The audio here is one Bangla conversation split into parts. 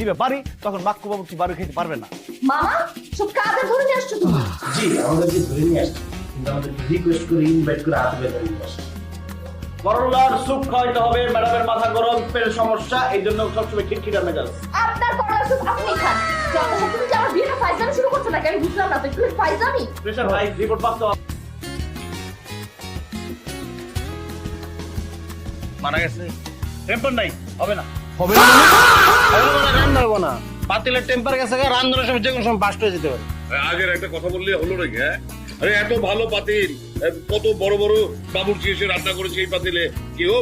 দিবে বাড়ি, তখন মাক্কু বাবুর্চি বাড়ি খেতে পারবে না। মামা সব কাজে ধরে নিয়ে আসছো তুমি? জি আমাদেরকে ধরে নিয়ে আসছে, কিন্তু আমাদের রিকোয়েস্ট করে ইনভাইট করে হাতে বের করে নিয়ে আসছে। করলার স্যুপ খাওয়াইতে হবে, ম্যাডামের মাথা গরম, পেটের সমস্যা, এই জন্য সবসময় খিটখিটা মেজাজ। আপনার করলা স্যুপ আপনি খান। যত তুমি যে আমার বিয়েটা ফাইজামি শুরু করছো নাকি আমি বুঝলাম না তো, একটু ফাইজামি। প্রেশার হাই, রিপোর্ট পাস তো মারা গেছে। টেম্পার নাই, হবে না। হবে না রান্না হবো না, পাতিলের টেম্পার গেছে, রান্নার সময় যে কোনো সময় বাস্ট হয়ে যেতে পারে। আগের একটা কথা বললে হলো নাকি? হ্যাঁ, আরে এত ভালো পাতিল, কত বড় বড় বাবুর্চি এসে রান্না করেছে এই পাতিলে, কেউ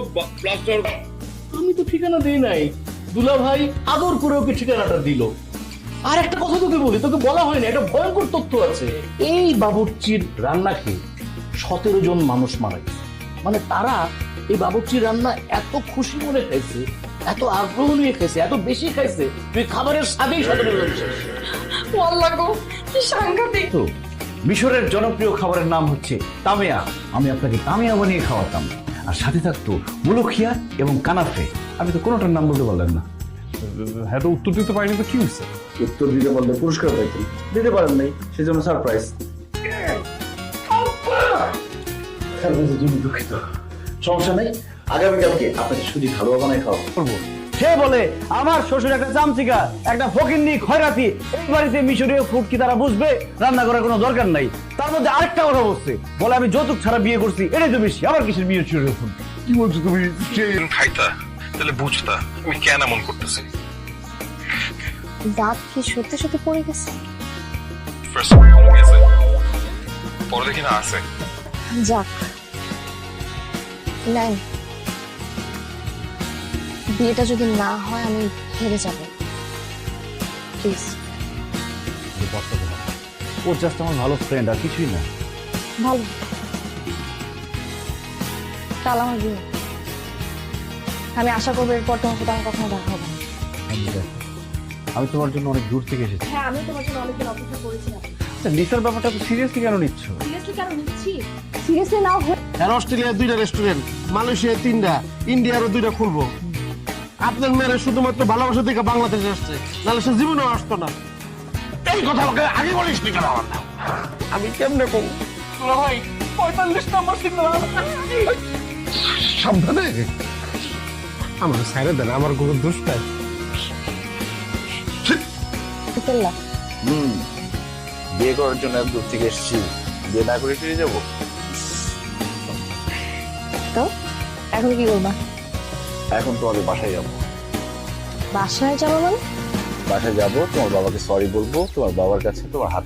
প্লাস্টার। আমি তো ঠিকানা দিই নাই, দুলা ভাই আদর করে ওকে ঠিকানাটা দিল। আর একটা কথা তোকে বলি, তোকে বলা হয়নি, একটা ভয়ঙ্কর তথ্য আছে। এই বাবুর্চির রান্না খেয়ে 17 জন মানুষ মারা গেছে। মানে তারা এই বাবুর্চির রান্না এত খুশি মনে খাইছে, এত আগ্রহ নিয়ে খাইছে, এত বেশি খাইছে, তুই খাবারের স্বাদেই 17 জন শেষ। ওয়াল্লাহ গো কি সাংঘাতিক। তো মিশরের জনপ্রিয় খাবারের নাম হচ্ছে তামিয়া। আমি আপনাকে তামিয়া বানিয়ে খাওয়াতাম, আর সাথে থাকতো মুলুখিয়া এবং কানাফে। আমি তো কোনোটার নাম বলতে পারলাম না। হ্যাঁ, তো উত্তর দিতে পারিনি তো কি হয়েছে? উত্তর দিতে পারলে পুরস্কার পাইতেন, দিতে পারেন নাই, সেজন্য সারপ্রাইজ। দুঃখিত, সমস্যা নেই, আগামীকালকে আপনাকে শুধু হালুয়া বানাই খাওয়া করবো। সে বলে আমার শ্বশুর একটা চামচিকা, একটা ফকিন্নি খয়রাতি, এই বাড়িতে মিশরীয় ফুড কি তারা বুঝবে? রান্না করার কোনো দরকার নাই। তার মধ্যে আরেকটা কথা বলছে, বলে আমি যৌতুক ছাড়া বিয়ে করছি, এটাই তো বেশি। আবার কিসের মিশরীয় ফুড? কি বলছো তুমি? খাইতা তাহলে বুঝতা আমি কেন এমন করতেছি। দাঁত কি সত্যি সত্যি পড়ে গেছে? ফার্স্ট কমে গেছে, পরে দেখি না আছে। যাক, নাই বিয়েটা যদি না হয় আমি হেরে যাব, প্লিজ। ও জাস্ট আমার ভালো ফ্রেন্ড, আর কিছুই না। ভালো, কাল আমার বিয়ে, আমি আশা করবো এরপর তোমার সাথে আমার কখনো দেখা হবে না। আমি তোমার জন্য অনেক দূর থেকে এসেছি। হ্যাঁ আমি তোমার জন্য অনেকদিন অপেক্ষা করেছিলাম। আচ্ছা, নিসার ব্যাপারটা তো সিরিয়াসলি কেন নিচ্ছ? সিরিয়াসলি কেন নিচ্ছি? সিরিয়াসলি নাও হয়ে আর অস্ট্রেলিয়ার 2টা রেস্টুরেন্ট, মালয়েশিয়ার 3টা, ইন্ডিয়ারও 2টা খুলবো। আপনার মেয়েরা শুধুমাত্র ভালোবাসা থেকে বাংলাদেশে আসছে, নাহলে সে জীবনেও আসতো না। এই কথা আমাকে আগে বলিস নি কেন? আমার না, আমি কেমনে কম ভাই 45 নম্বর সিগন্যাল। সাবধানে। আমার সাইরে দেন, আমার কোনো দোষ নাই। ফেললাম। বিয়ে করার জন্য এত দূর থেকে এসেছি, বিয়ে না করে ফিরে যাবো? তো এখন কি করবা? এখন তোমাদের বাসায় যাবো। বাসায় যাবো মানে? বাসায় যাবো, তোমার বাবাকে সরি বলবো, তোমার বাবার কাছে তোমার হাত